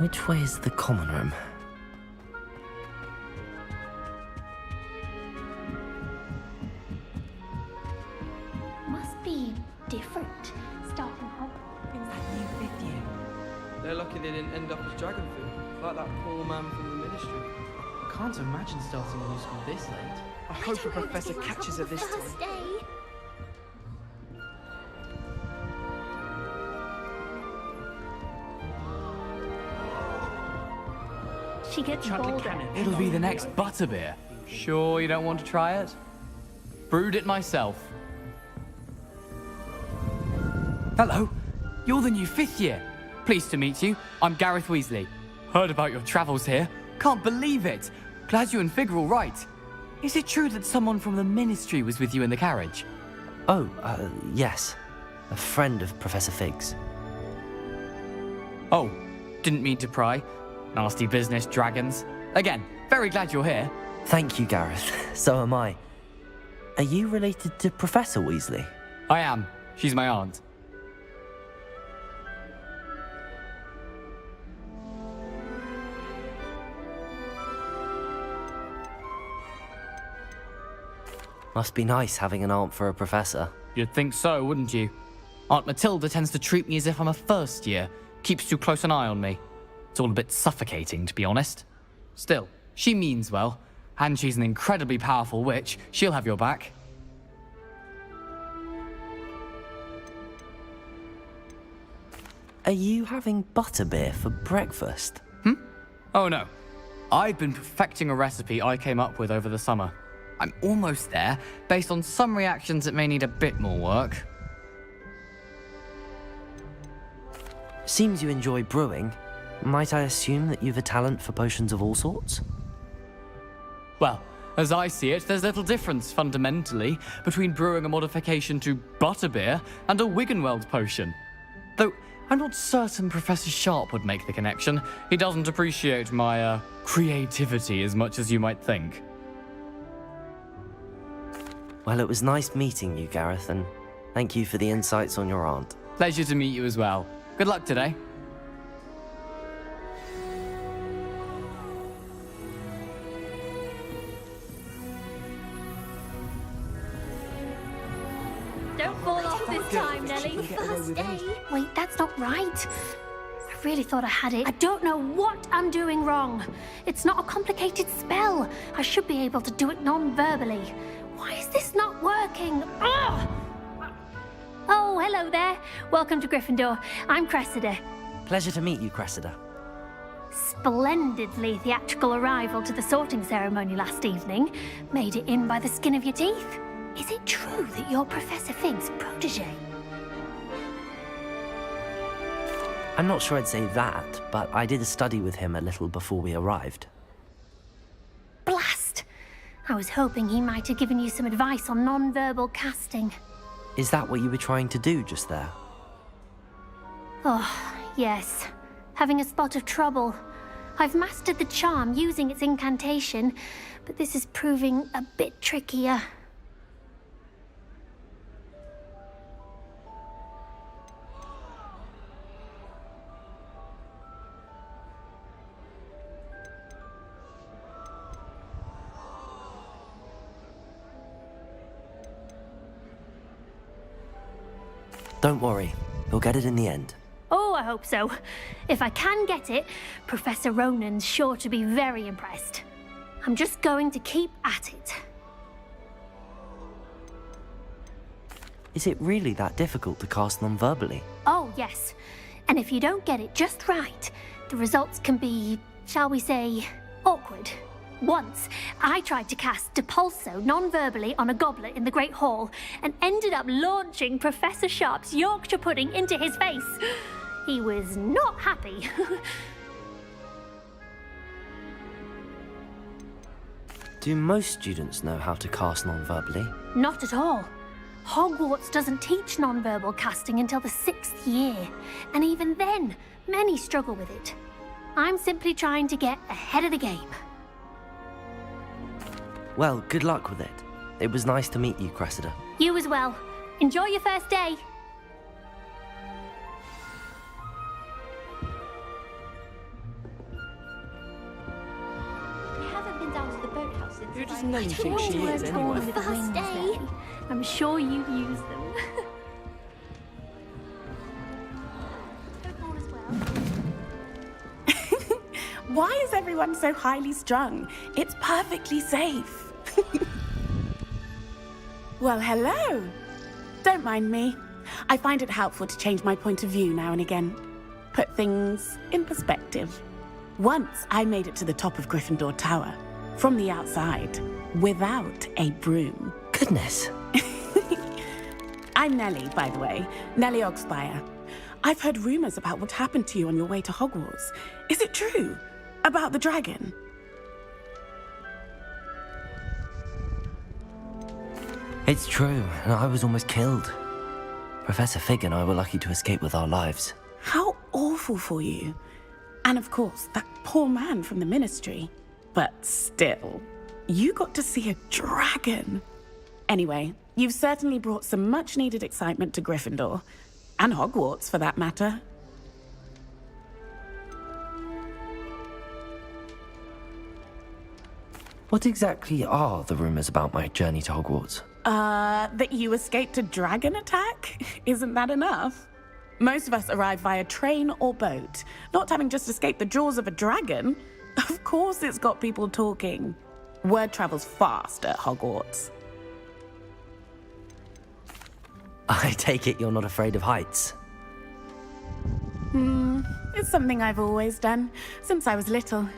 Which way is the common room? Must be different, starting out. Brings that new fifth year. They're lucky they didn't end up as dragon food, like that poor man from the ministry. I can't imagine starting a new school this late. I hope a professor catches her this First time. day. She gets bolder. It'll be the next butterbeer. Sure you don't want to try it? Brewed it myself. Hello, you're the new fifth year. Pleased to meet you. I'm Gareth Weasley. Heard about your travels here. Can't believe it. Glad you and Fig are all right. Is it true that someone from the ministry was with you in the carriage? Oh, yes. A friend of Professor Fig's. Oh, didn't mean to pry. Nasty business, dragons. Again, very glad you're here. Thank you, Gareth. So am I. Are you related to Professor Weasley? I am. She's my aunt. Must be nice having an aunt for a professor. You'd think so, wouldn't you? Aunt Matilda tends to treat me as if I'm a first year. Keeps too close an eye on me. It's all a bit suffocating, to be honest. Still, she means well. And she's an incredibly powerful witch. She'll have your back. Are you having butterbeer for breakfast? Oh no. I've been perfecting a recipe I came up with over the summer. I'm almost there, based on some reactions that may need a bit more work. Seems you enjoy brewing. Might I assume that you've a talent for potions of all sorts? Well, as I see it, there's little difference, fundamentally, between brewing a modification to butterbeer and a Wiggenweld potion. Though, I'm not certain Professor Sharp would make the connection. He doesn't appreciate my, creativity as much as you might think. Well, it was nice meeting you, Gareth, and thank you for the insights on your aunt. Pleasure to meet you as well. Good luck today. Don't fall off this time, Nelly. First day. Wait, that's not right. I really thought I had it. I don't know what I'm doing wrong. It's not a complicated spell. I should be able to do it non-verbally. Why is this not working? Ugh! Oh, hello there. Welcome to Gryffindor. I'm Cressida. Pleasure to meet you, Cressida. Splendidly theatrical arrival to the sorting ceremony last evening. Made it in by the skin of your teeth. Is it true that you're Professor Fig's protege? I'm not sure I'd say that, but I did a study with him a little before we arrived. Blast! I was hoping he might have given you some advice on non-verbal casting. Is that what you were trying to do just there? Oh, yes. Having a spot of trouble. I've mastered the charm using its incantation, but this is proving a bit trickier. Don't worry, you'll get it in the end. Oh, I hope so. If I can get it, Professor Ronan's sure to be very impressed. I'm just going to keep at it. Is it really that difficult to cast non-verbally? Oh, yes. And if you don't get it just right, the results can be, shall we say, awkward. Once, I tried to cast Depulso non-verbally on a goblet in the Great Hall and ended up launching Professor Sharp's Yorkshire pudding into his face. He was not happy. Do most students know how to cast non-verbally? Not at all. Hogwarts doesn't teach non-verbal casting until the 6th year, and even then, many struggle with it. I'm simply trying to get ahead of the game. Well, good luck with it. It was nice to meet you, Cressida. You as well. Enjoy your first day. Nellie thinks she is anyway. With first day. I'm sure you've used them. Why is everyone so highly strung? It's perfectly safe. Well, hello. Don't mind me. I find it helpful to change my point of view now and again. Put things in perspective. Once I made it to the top of Gryffindor Tower, from the outside, without a broom. Goodness. I'm Nellie, by the way. Nellie Ogspire. I've heard rumors about what happened to you on your way to Hogwarts. Is it true? About the dragon? It's true, and I was almost killed. Professor Fig and I were lucky to escape with our lives. How awful for you. And of course, that poor man from the Ministry. But still, you got to see a dragon. Anyway, you've certainly brought some much-needed excitement to Gryffindor. And Hogwarts, for that matter. What exactly are the rumors about my journey to Hogwarts? That you escaped a dragon attack? Isn't that enough? Most of us arrive via train or boat, not having just escaped the jaws of a dragon. Of course it's got people talking. Word travels fast at Hogwarts. I take it you're not afraid of heights. It's something I've always done, since I was little.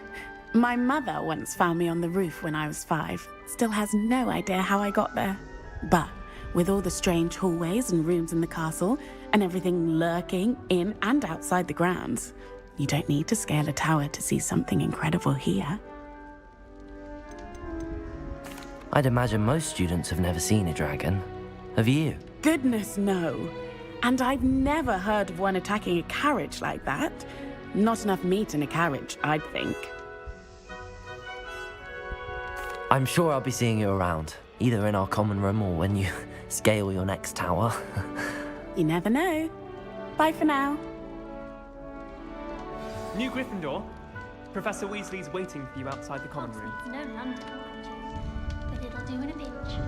My mother once found me on the roof when I was 5. Still has no idea how I got there. But with all the strange hallways and rooms in the castle, and everything lurking in and outside the grounds, you don't need to scale a tower to see something incredible here. I'd imagine most students have never seen a dragon. Have you? Goodness, no. And I've never heard of one attacking a carriage like that. Not enough meat in a carriage, I'd think. I'm sure I'll be seeing you around, either in our common room or when you scale your next tower. You never know. Bye for now. New Gryffindor, Professor Weasley's waiting for you outside the common room. No London colleges, but it'll do in a pinch.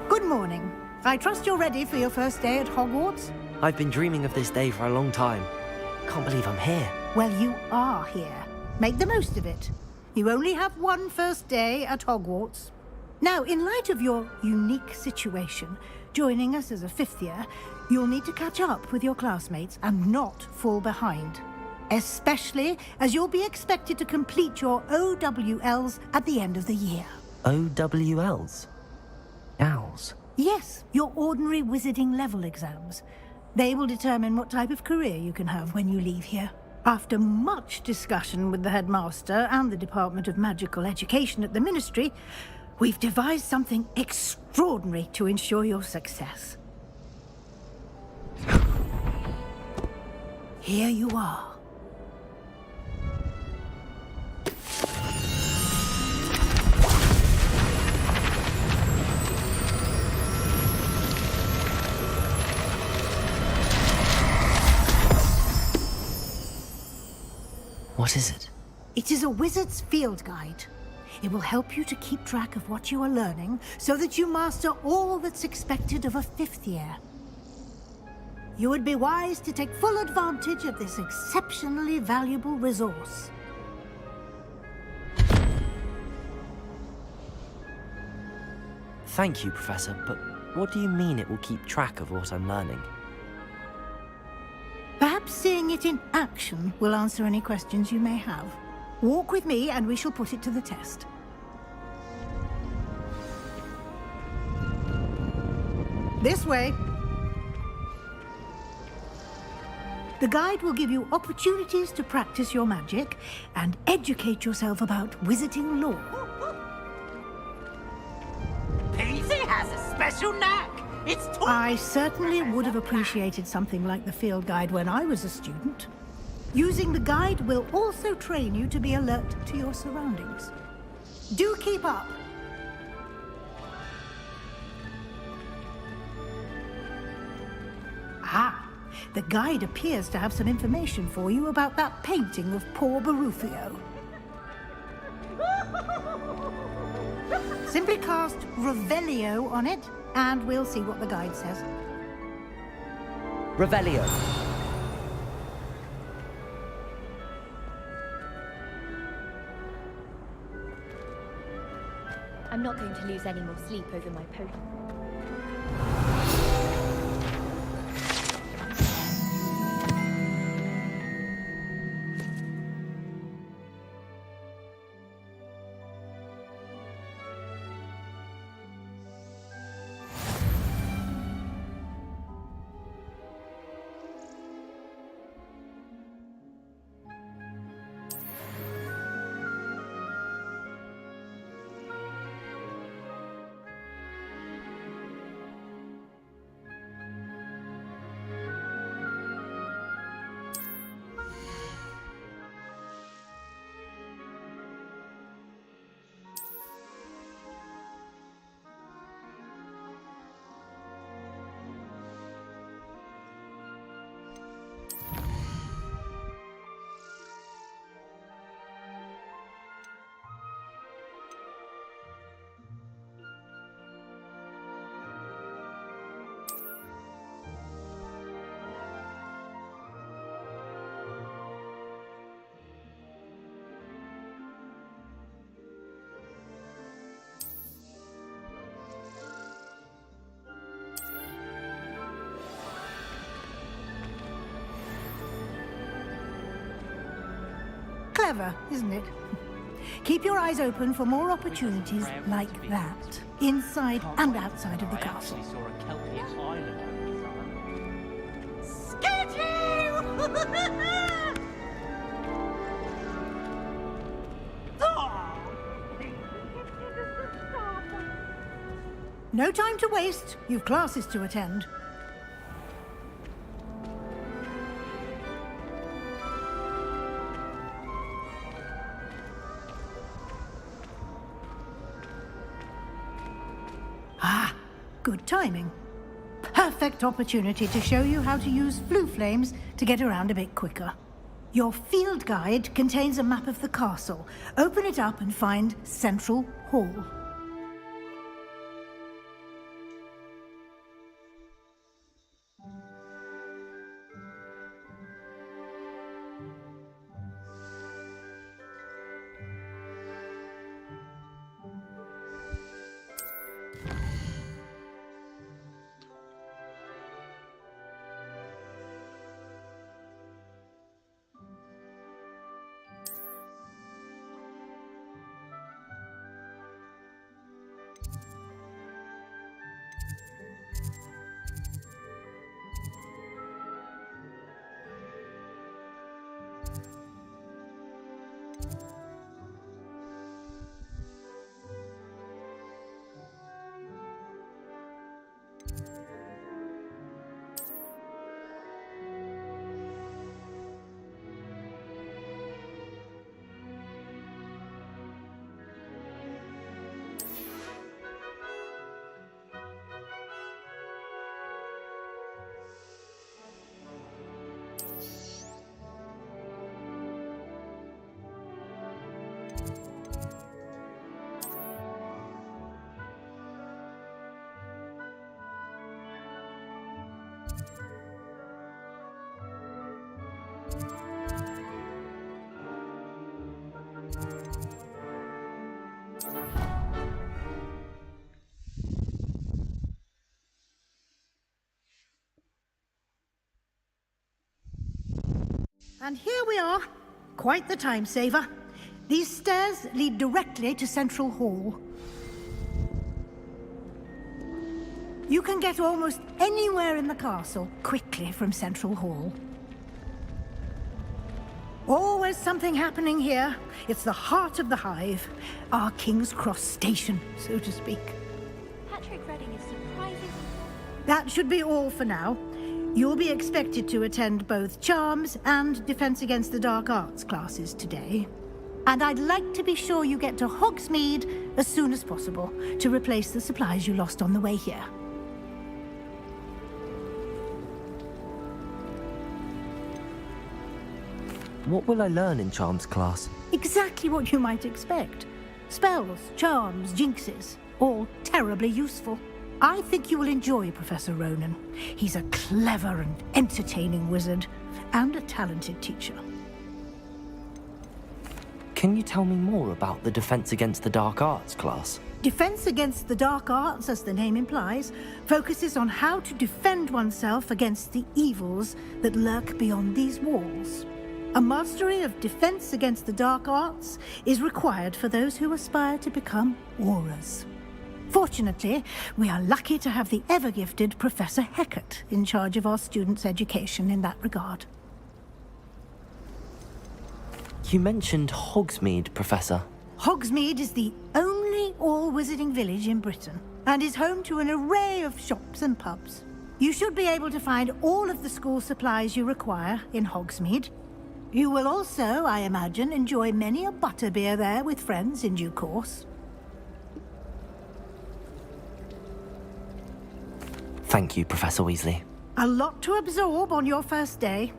Good morning. I trust you're ready for your first day at Hogwarts? I've been dreaming of this day for a long time. Can't believe I'm here. Well, you are here. Make the most of it. You only have one first day at Hogwarts. Now, in light of your unique situation, joining us as a 5th year, you'll need to catch up with your classmates and not fall behind. Especially as you'll be expected to complete your OWLs at the end of the year. OWLs? Owls? Yes, your ordinary wizarding level exams. They will determine what type of career you can have when you leave here. After much discussion with the headmaster and the Department of Magical Education at the Ministry, we've devised something extraordinary to ensure your success. Here you are. What is it? It is a wizard's field guide. It will help you to keep track of what you are learning so that you master all that's expected of a 5th year. You would be wise to take full advantage of this exceptionally valuable resource. Thank you, Professor, but what do you mean it will keep track of what I'm learning? Perhaps seeing it in action will answer any questions you may have. Walk with me and we shall put it to the test. This way. The guide will give you opportunities to practice your magic and educate yourself about wizarding lore. Peasy has a special knack. It's I certainly would have appreciated something like the field guide when I was a student. Using the guide will also train you to be alert to your surroundings. Do keep up. Ah, The guide appears to have some information for you about that painting of poor Barufio. Simply cast Revelio on it, and we'll see what the guide says. Revelio. I'm not going to lose any more sleep over my potion. Clever, isn't it? Keep your eyes open for more opportunities like that, inside and outside of the castle. saw a Kelpie island. No time to waste. You've classes to attend. Ah, good timing. Perfect opportunity to show you how to use flue flames to get around a bit quicker. Your field guide contains a map of the castle. Open it up and find Central Hall. And here we are. Quite the time saver. These stairs lead directly to Central Hall. You can get almost anywhere in the castle quickly from Central Hall. Always something happening here. It's the heart of the hive. Our King's Cross station, so to speak. Patrick Redding is surprising. That should be all for now. You'll be expected to attend both Charms and Defense Against the Dark Arts classes today. And I'd like to be sure you get to Hogsmeade as soon as possible to replace the supplies you lost on the way here. what will I learn in Charms class? Exactly what you might expect. Spells, charms, jinxes, all terribly useful. I think you will enjoy Professor Ronan. He's a clever and entertaining wizard, and a talented teacher. Can you tell me more about the Defense Against the Dark Arts class? Defense Against the Dark Arts, as the name implies, focuses on how to defend oneself against the evils that lurk beyond these walls. A mastery of Defense Against the Dark Arts is required for those who aspire to become Aurors. Fortunately, we are lucky to have the ever-gifted Professor Hecat in charge of our students' education in that regard. You mentioned Hogsmeade, Professor. Hogsmeade is the only all-wizarding village in Britain, and is home to an array of shops and pubs. You should be able to find all of the school supplies you require in Hogsmeade. You will also, I imagine, enjoy many a butterbeer there with friends in due course. Thank you, Professor Weasley. A lot to absorb on your first day,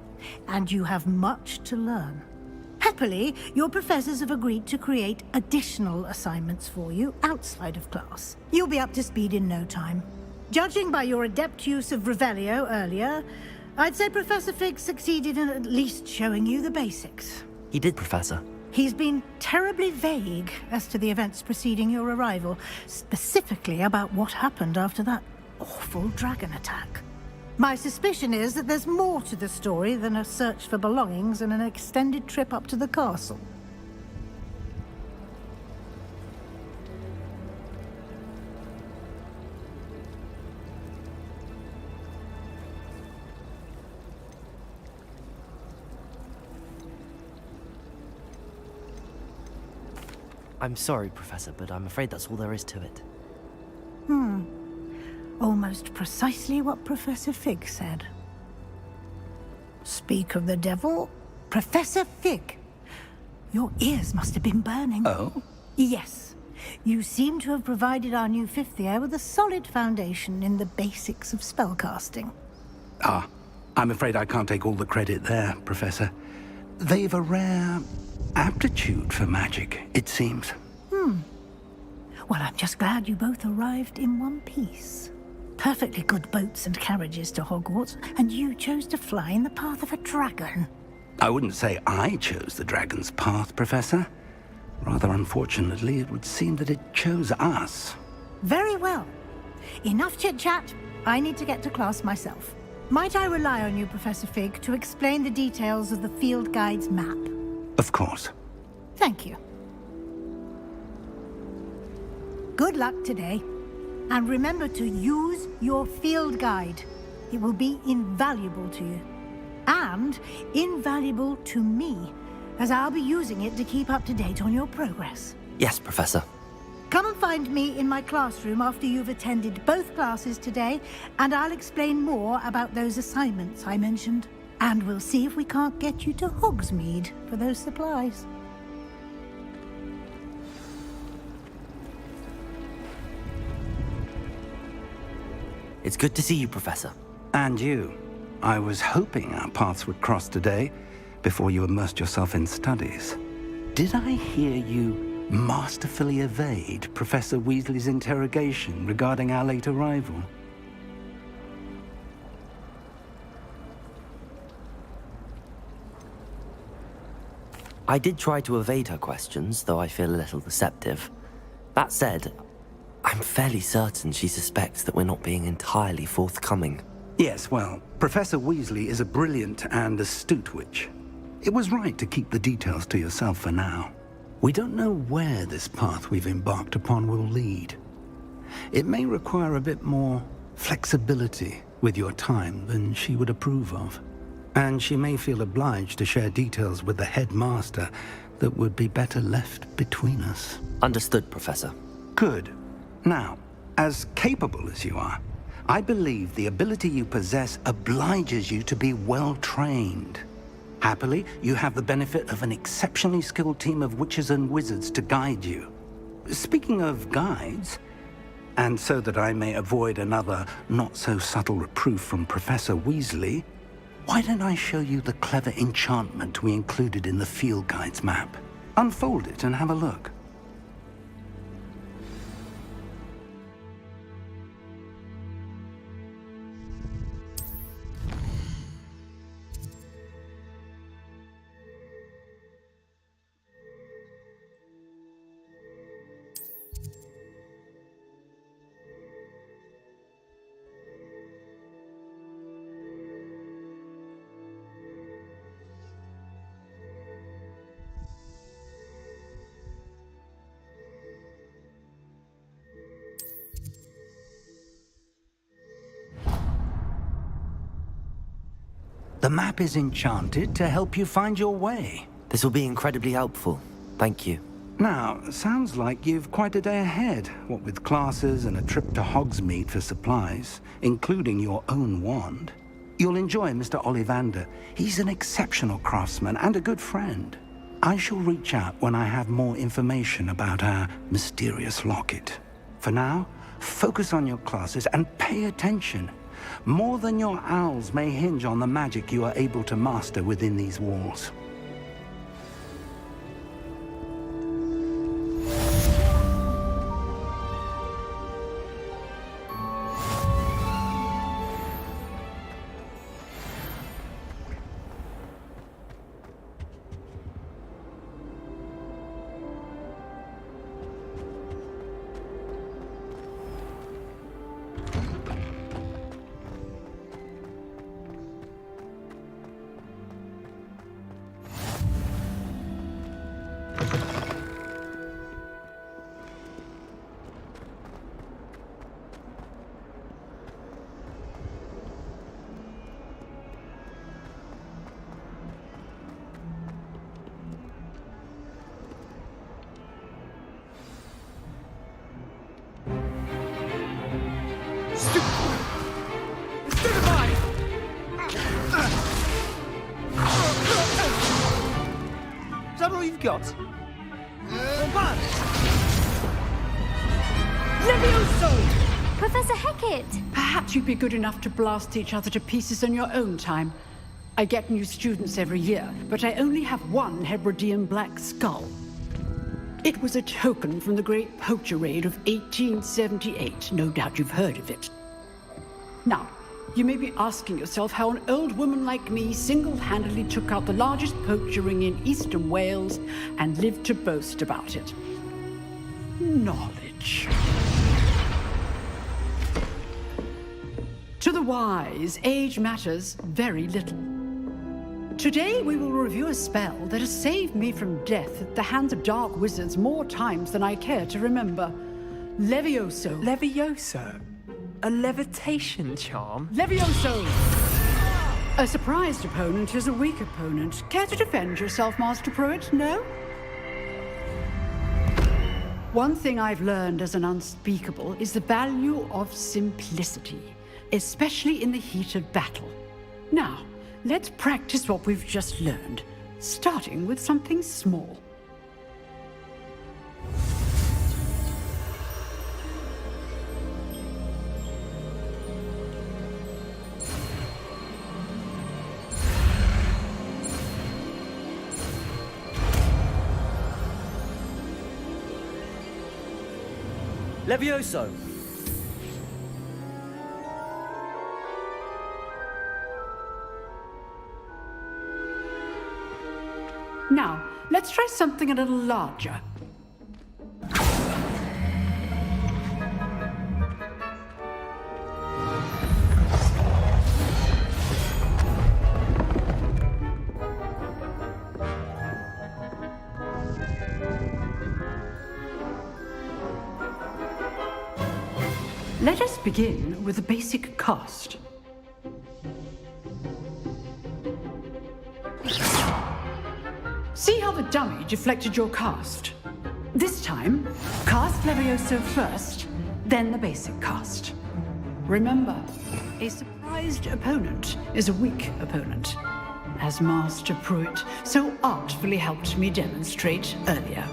and you have much to learn. Happily, your professors have agreed to create additional assignments for you outside of class. You'll be up to speed in no time. Judging by your adept use of Revelio earlier, I'd say Professor Fig succeeded in at least showing you the basics. He did, Professor. He's been terribly vague as to the events preceding your arrival, specifically about what happened after that awful dragon attack. My suspicion is that there's more to the story than a search for belongings and an extended trip up to the castle. I'm sorry, Professor, but I'm afraid that's all there is to it. Almost precisely what Professor Fig said. Speak of the devil, Professor Fig. Your ears must have been burning. Oh? Yes. You seem to have provided our new fifth year with a solid foundation in the basics of spellcasting. Ah, I'm afraid I can't take all the credit there, Professor. They've a rare aptitude for magic, it seems. Well, I'm just glad you both arrived in one piece. Perfectly good boats and carriages to Hogwarts, and you chose to fly in the path of a dragon. I wouldn't say I chose the dragon's path, Professor. Rather unfortunately, it would seem that it chose us. Very well. Enough chit-chat. I need to get to class myself. Might I rely on you, Professor Fig, to explain the details of the field guide's map? Of course. Thank you. Good luck today. And remember to use your field guide. It will be invaluable to you. And invaluable to me, as I'll be using it to keep up to date on your progress. Yes, Professor. Come and find me in my classroom after you've attended both classes today, and I'll explain more about those assignments I mentioned. And we'll see if we can't get you to Hogsmeade for those supplies. It's good to see you, Professor. And you. I was hoping our paths would cross today, before you immersed yourself in studies. Did I hear you masterfully evade Professor Weasley's interrogation regarding our late arrival? I did try to evade her questions, though I feel a little deceptive. That said, I'm fairly certain she suspects that we're not being entirely forthcoming. Yes, well, Professor Weasley is a brilliant and astute witch. It was right to keep the details to yourself for now. We don't know where this path we've embarked upon will lead. It may require a bit more flexibility with your time than she would approve of. And she may feel obliged to share details with the headmaster that would be better left between us. Understood, Professor. Good. Now, as capable as you are, I believe the ability you possess obliges you to be well-trained. Happily, you have the benefit of an exceptionally skilled team of witches and wizards to guide you. Speaking of guides, and so that I may avoid another not-so-subtle reproof from Professor Weasley, Why don't I show you the clever enchantment we included in the field guide's map? Unfold it and have a look. The map is enchanted to help you find your way. This will be incredibly helpful. Thank you. Now, sounds like you've quite a day ahead, what with classes and a trip to Hogsmeade for supplies, including your own wand. You'll enjoy Mr. Ollivander. He's an exceptional craftsman and a good friend. I shall reach out when I have more information about our mysterious locket. For now, focus on your classes and pay attention. More than your owls may hinge on the magic you are able to master within these walls. Is that all you've got? Levioso! Professor Hecat! Perhaps you'd be good enough to blast each other to pieces on your own time. I get new students every year, but I only have one Hebridean black skull. It was a token from the Great Poacher Raid of 1878. No doubt you've heard of it. Now, you may be asking yourself how an old woman like me single-handedly took out the largest poacher ring in eastern Wales and lived to boast about it. Knowledge. To the wise, age matters very little. Today we will review a spell that has saved me from death at the hands of dark wizards more times than I care to remember. Levioso. Levioso? A levitation charm? Levioso! A surprised opponent is a weak opponent. Care to defend yourself, Master Pruitt? No? One thing I've learned as an unspeakable is the value of simplicity, especially in the heat of battle. Now, let's practice what we've just learned, starting with something small. Levioso! Now, let's try something a little larger. Let us begin with the basic cast. See how the dummy deflected your cast? This time, cast Levioso first, then the basic cast. Remember, a surprised opponent is a weak opponent, as Master Pruitt so artfully helped me demonstrate earlier.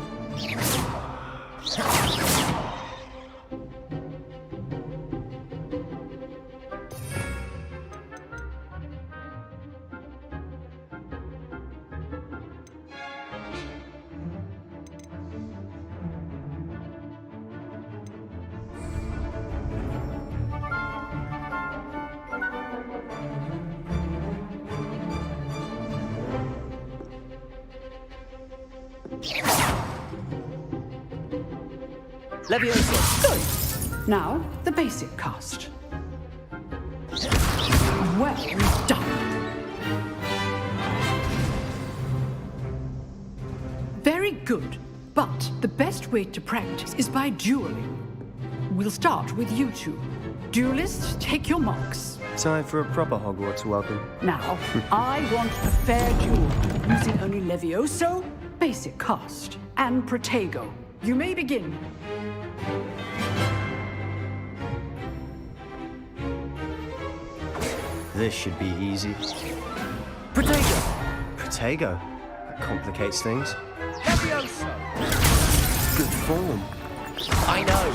Leviosa! Good. Now, the basic cast. Well done. Very good. But the best way to practice is by dueling. We'll start with you two. Duelists, take your marks. Time for a proper Hogwarts welcome. Now, I want a fair duel, using only Levioso, basic cast, and Protego. You may begin. This should be easy. Protego! Protego? That complicates things. Leviosa! Good form. I know.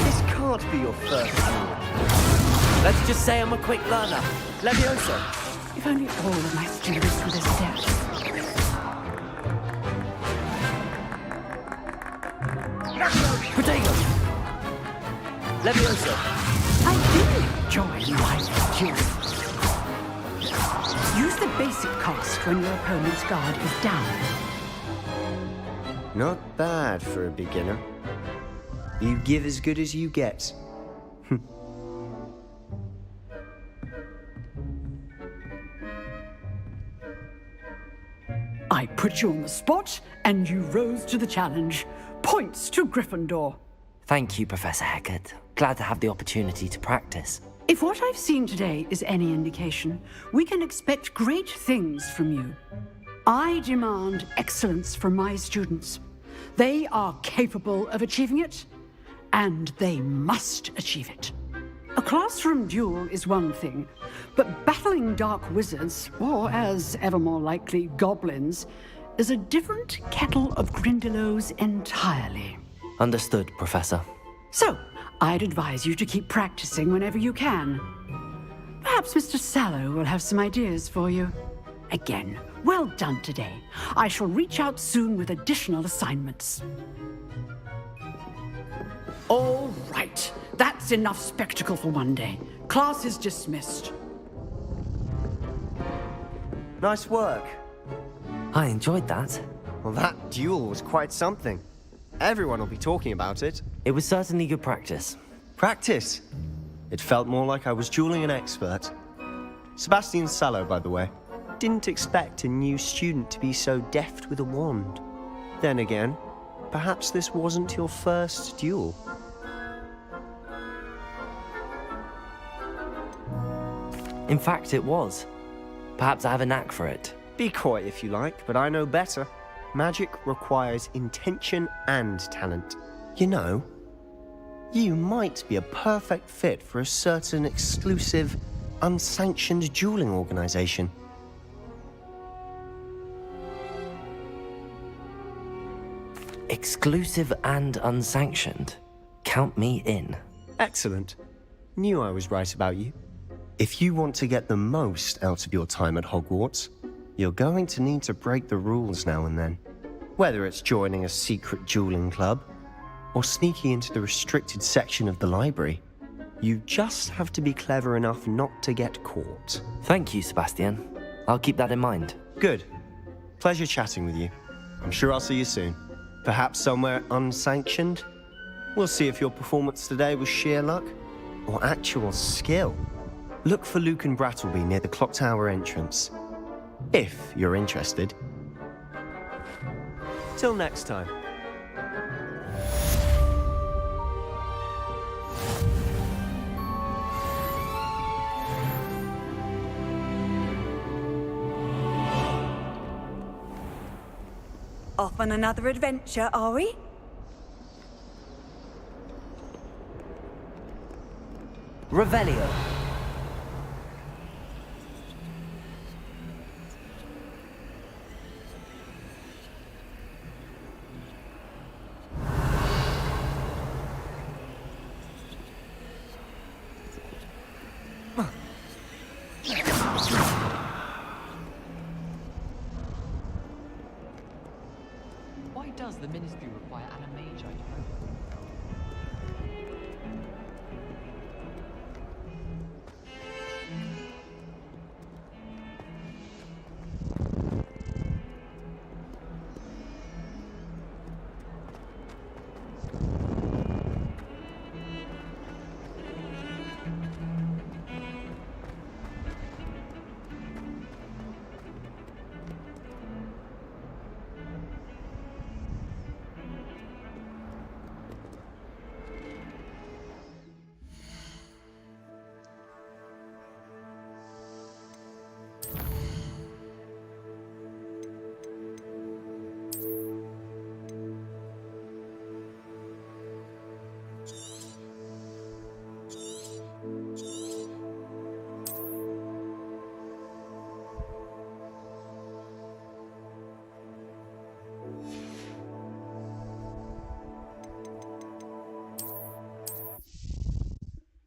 This can't be your first duel. Let's just say I'm a quick learner. Leviosa! If only all of my students were this depth. Protego! Leviosa! I do enjoy my duels. Use the basic cast when your opponent's guard is down. Not bad for a beginner. You give as good as you get. I put you on the spot, and you rose to the challenge. Points to Gryffindor. Thank you, Professor Hecat. Glad to have the opportunity to practice. If what I've seen today is any indication, we can expect great things from you. I demand excellence from my students. They are capable of achieving it, and they must achieve it. A classroom duel is one thing, but battling dark wizards, or as ever more likely, goblins, is a different kettle of Grindylows entirely. Understood, Professor. So, I'd advise you to keep practicing whenever you can. Perhaps Mr. Sallow will have some ideas for you. Again, well done today. I shall reach out soon with additional assignments. All right. That's enough spectacle for one day. Class is dismissed. Nice work. I enjoyed that. Well, that duel was quite something. Everyone will be talking about it. It was certainly good practice. Practice? It felt more like I was dueling an expert. Sebastian Sallow, by the way. Didn't expect a new student to be so deft with a wand. Then again, perhaps this wasn't your first duel. In fact, it was. Perhaps I have a knack for it. Be coy if you like, but I know better. Magic requires intention and talent. You know, you might be a perfect fit for a certain exclusive, unsanctioned dueling organization. Exclusive and unsanctioned. Count me in. Excellent. Knew I was right about you. If you want to get the most out of your time at Hogwarts, you're going to need to break the rules now and then. Whether it's joining a secret dueling club, or sneaking into the restricted section of the library, you just have to be clever enough not to get caught. Thank you, Sebastian. I'll keep that in mind. Good. Pleasure chatting with you. I'm sure I'll see you soon. Perhaps somewhere unsanctioned? We'll see if your performance today was sheer luck, or actual skill. Look for Luke and Brattleby near the clock tower entrance. If you're interested. Till next time. Off on another adventure, are we? Revelio. Why does the Ministry require animagi to open?